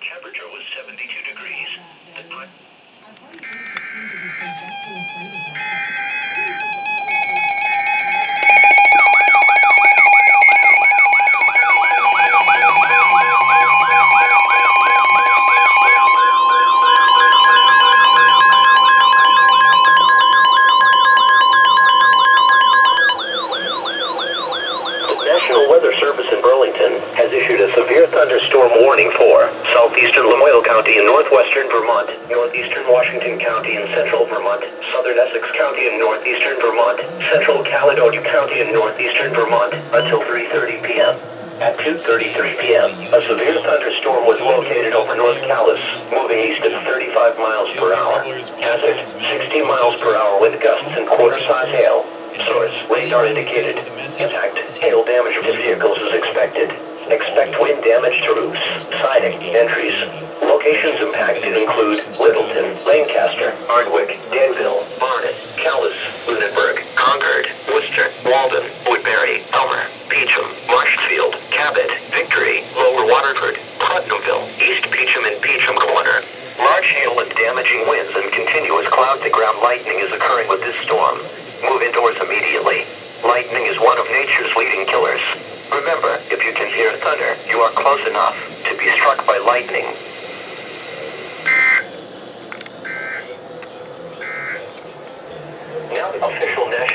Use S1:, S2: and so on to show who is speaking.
S1: temperature was 72 degrees. The time National Weather Service in Burlington has issued a severe thunderstorm warning for southeastern Lamoille County in northwestern Vermont, northeastern Washington County in central Vermont, southern Essex County in northeastern Vermont, central Caledonia County in northeastern Vermont until 3:30 p.m. At 2:33 p.m., a severe thunderstorm was located over North Calais, moving east at 35 miles per hour. Hazard, 60 miles per hour wind gusts and quarter-size hail. Source, radar indicated. Impact, hail damage to vehicles is expected. Expect wind damage to roofs, siding, entries. Locations impacted include Littleton, Lancaster, Hardwick, Danville, Barnet, Calais, Lunenburg, Concord, Worcester, Walden, Woodbury, Elmer, Peacham, Marshfield, Cabot, Victory, Lower Waterford, Putnamville, East Peacham and Peacham Corner. Large hail and damaging winds and continuous cloud-to-ground lightning is occurring with this storm. Move indoors immediately. Lightning is one of nature's leading killers. Remember, if you can hear thunder, you are close enough to be struck by lightning. Now the official national